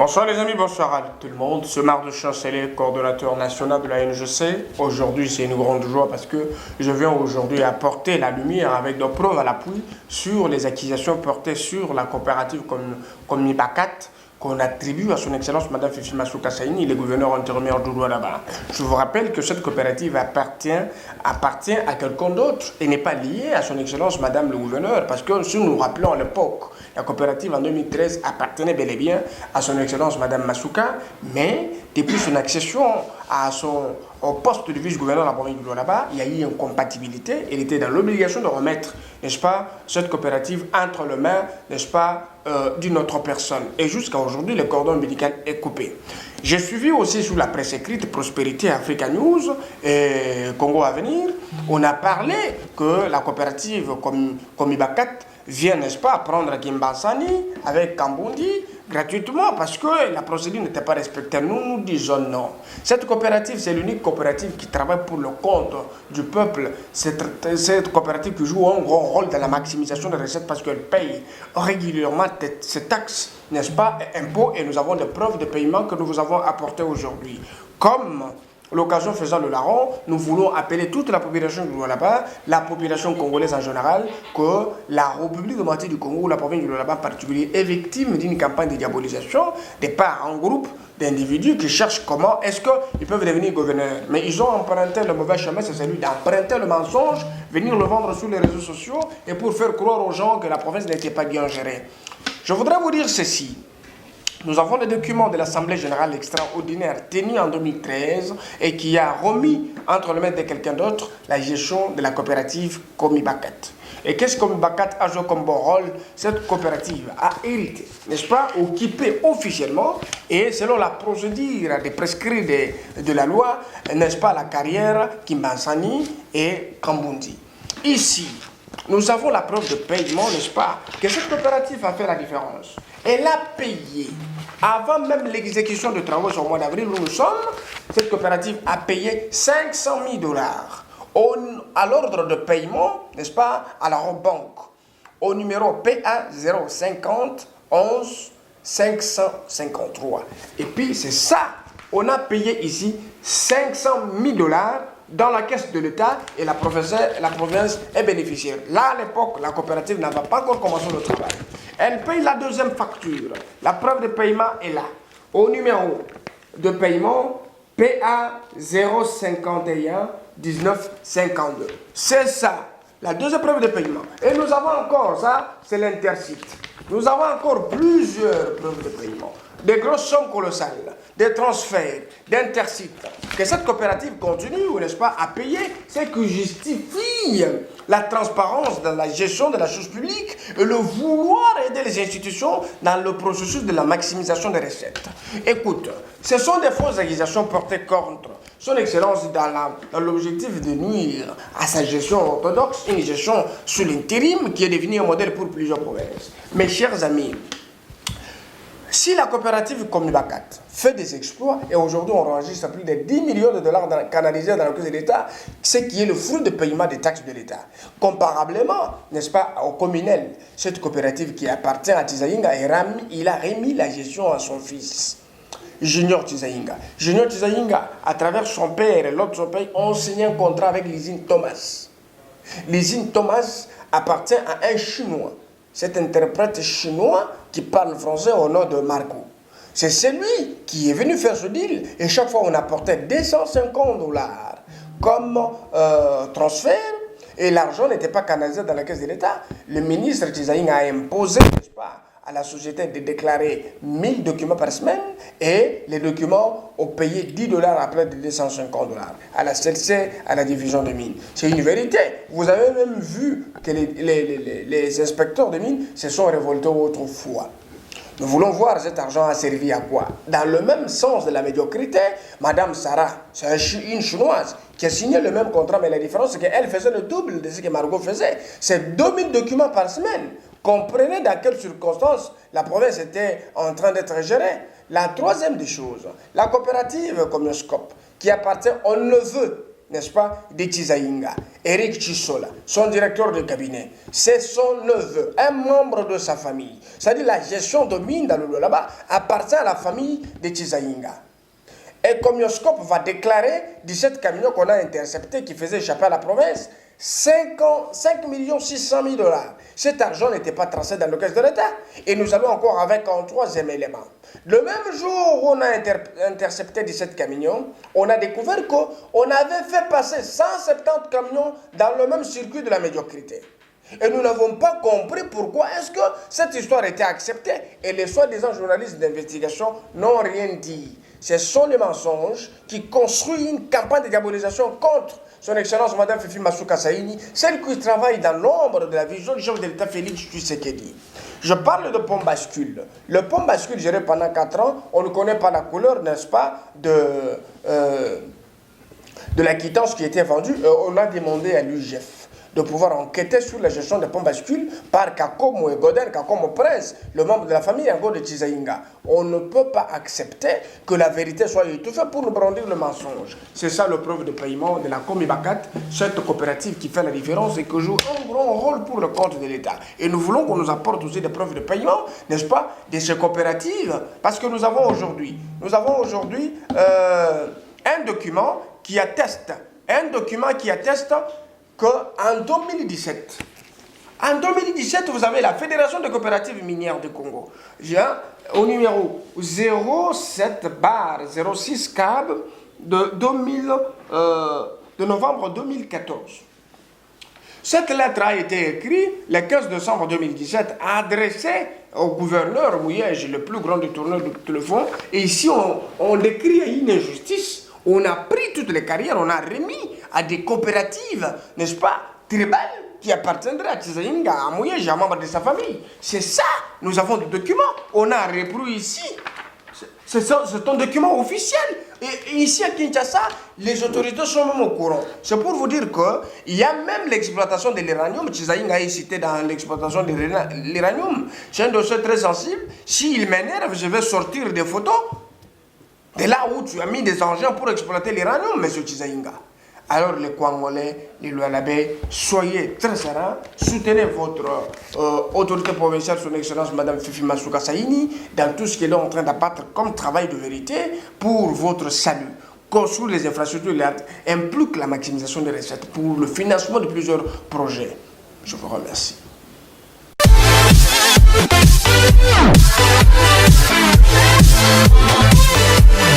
Bonsoir les amis, bonsoir à tout le monde. C'est Marc Chancelier, coordonnateur national de la NGC. Aujourd'hui, c'est une grande joie parce que je viens aujourd'hui apporter la lumière avec des preuves à l'appui sur les accusations portées sur la coopérative comme Mibakat, qu'on attribue à son excellence Mme Fifi Masuka Saini, le gouverneur intérimaire du Douala. Je vous rappelle que cette coopérative appartient à quelqu'un d'autre et n'est pas liée à son excellence Mme le gouverneur, parce que si nous nous rappelons à l'époque, la coopérative en 2013 appartenait bel et bien à son excellence Mme Masuka, mais depuis son accession au poste de vice-gouverneur de la province du Douala, il y a eu une compatibilité. Il était dans l'obligation de remettre, n'est-ce pas, cette coopérative entre les mains, n'est-ce pas, d'une autre personne. Et jusqu'à aujourd'hui, le cordon ombilical est coupé. J'ai suivi aussi sur la presse écrite Prospérité Africa News et Congo Avenir. On a parlé que la coopérative comme Ibakat vient, n'est-ce pas, prendre Kimbansani avec Kambundi gratuitement parce que la procédure n'était pas respectée. Nous disons non. Cette coopérative, c'est l'unique coopérative qui travaille pour le compte du peuple. Cette coopérative qui joue un grand rôle dans la maximisation des recettes parce qu'elle paye régulièrement ses taxes, n'est-ce pas, et impôts, et nous avons des preuves de paiement que nous vous avons apportées aujourd'hui. Comme l'occasion faisant le larron, nous voulons appeler toute la population du Lualaba, la population congolaise en général, que la République démocratique du Congo, la province du Lualaba en particulier, est victime d'une campagne de diabolisation des parts en groupe d'individus qui cherchent comment est-ce qu'ils peuvent devenir gouverneurs. Mais ils ont emprunté le mauvais chemin, c'est celui d'emprunter le mensonge, venir le vendre sur les réseaux sociaux et pour faire croire aux gens que la province n'était pas bien gérée. Je voudrais vous dire ceci. Nous avons le document de l'Assemblée générale extraordinaire tenu en 2013 et qui a remis entre les mains de quelqu'un d'autre la gestion de la coopérative Komibakat. Et qu'est-ce que Komibakat a joué comme bon rôle? Cette coopérative a hérité, n'est-ce pas, occupé officiellement et selon la procédure des prescrits de la loi, n'est-ce pas, la carrière Kimbansani et Kambundi. Ici, nous avons la preuve de paiement, n'est-ce pas, que cette coopérative a fait la différence. Elle a payé, avant même l'exécution de travaux au mois d'avril où nous sommes, cette coopérative a payé 500 000 $ à l'ordre de paiement, n'est-ce pas, à la banque, au numéro PA 050 11 553. Et puis c'est ça, on a payé ici 500 000 $ dans la caisse de l'État et la province est bénéficiaire. Là, à l'époque, la coopérative n'avait pas encore commencé le travail. Elle paye la deuxième facture. La preuve de paiement est là. Au numéro de paiement PA 051 19 52. C'est ça, la deuxième preuve de paiement. Et nous avons encore, ça, c'est l'Intercite. Nous avons encore plusieurs preuves de paiement. Des grosses sommes colossales, des transferts, d'Intercite. Que cette coopérative continue, n'est-ce pas, à payer, c'est que justifie la transparence dans la gestion de la chose publique et le vouloir aider les institutions dans le processus de la maximisation des recettes. Écoute, ce sont des fausses accusations portées contre son excellence dans l'objectif de nuire à sa gestion orthodoxe, une gestion sous l'intérim qui est devenue un modèle pour plusieurs provinces. Mes chers amis, si la coopérative Komibakat fait des exploits, et aujourd'hui on enregistre plus de 10 millions de $ canalisés dans la caisse de l'État, ce qui est le fruit de paiement des taxes de l'État. Comparablement, n'est-ce pas, au communel, cette coopérative qui appartient à Tizaïnga, il a remis la gestion à son fils, Junior Tizaïnga. Junior Tizaïnga, à travers son père et l'autre son père, ont signé un contrat avec l'usine Thomas. L'usine Thomas appartient à un Chinois. Cet interprète chinois qui parle français au nom de Marco. C'est celui qui est venu faire ce deal et chaque fois on apportait 250 $ comme transfert et l'argent n'était pas canalisé dans la caisse de l'État. Le ministre Tizaïng a imposé, n'est-ce pas, à la société de déclarer 1000 documents par semaine et les documents ont payé 10 $ après de 250 $. À la CLC, à la division de mines. C'est une vérité. Vous avez même vu que les inspecteurs de mines se sont révoltés autrefois. Nous voulons voir cet argent a servi à quoi. Dans le même sens de la médiocrité, Madame Sarah, c'est une chinoise qui a signé le même contrat, mais la différence c'est qu'elle faisait le double de ce que Margot faisait. C'est 2000 documents par semaine. Comprenez dans quelles circonstances la province était en train d'être gérée. La troisième des choses, la coopérative Comioscope, qui appartient au neveu n'est-ce pas, de Tizaïnga, Eric Chissola, son directeur de cabinet, c'est son neveu, un membre de sa famille. C'est-à-dire la gestion de mine dans le là-bas appartient à la famille de Tizaïnga. Et Comioscope va déclarer 17 camions qu'on a interceptés qui faisaient échapper à la province 5 600 000 $. Cet argent n'était pas tracé dans le caisse de l'État. Et nous allons encore avec un troisième élément. Le même jour où on a intercepté 17 camions, on a découvert qu'on avait fait passer 170 camions dans le même circuit de la médiocrité. Et nous n'avons pas compris pourquoi est-ce que cette histoire était acceptée. Et les soi-disant journalistes d'investigation n'ont rien dit. Ce sont les mensonges qui construisent une campagne de diabolisation contre son Excellence Mme Fifi Masuka Saini, celle qui travaille dans l'ombre de la vision du chef de l'État Félix Tshisekedi. Je parle de pont bascule. Le pont bascule géré pendant 4 ans, on ne connaît pas la couleur, n'est-ce pas, de la quittance qui était vendue. On a demandé à l'UGF de pouvoir enquêter sur la gestion des ponts bascules par Kakomo et Godin, Kakomo Prince, le membre de la famille Ngo de Tizaïnga. On ne peut pas accepter que la vérité soit étouffée pour nous brandir le mensonge. C'est ça le preuve de paiement de la Comibacat, cette coopérative qui fait la différence et qui joue un grand rôle pour le compte de l'État. Et nous voulons qu'on nous apporte aussi des preuves de paiement, n'est-ce pas, de ces coopératives, parce que nous avons aujourd'hui un document qui atteste qu'en 2017, vous avez la Fédération des coopératives minières du Congo. Au numéro 07/06 CAB de novembre 2014. Cette lettre a été écrite le 15 décembre 2017, adressée au gouverneur Mouyège, le plus grand détourneur de tout le fonds. Et ici, on décrit une injustice. On a pris toutes les carrières, on a remis à des coopératives, n'est-ce pas, tribales, qui appartiendraient à Tizaïnga, à Mouyège, à un membre de sa famille. C'est ça, nous avons des documents. On a repris ici. C'est un document officiel. Et ici à Kinshasa, les autorités sont même au courant. C'est pour vous dire qu'il y a même l'exploitation de l'uranium. Tizaïnga est cité dans l'exploitation de l'uranium. C'est un dossier très sensible. S'il m'énerve, je vais sortir des photos. De là où tu as mis des engins pour exploiter l'uranium, M. Tizaïnga. Alors les Congolais, les Lualabé, soyez très sereins, soutenez votre autorité provinciale, son Excellence Mme Fifi Masuka Saini, dans tout ce qu'elle est en train d'abattre comme travail de vérité pour votre salut. Construire les infrastructures implique la maximisation des recettes pour le financement de plusieurs projets. Je vous remercie.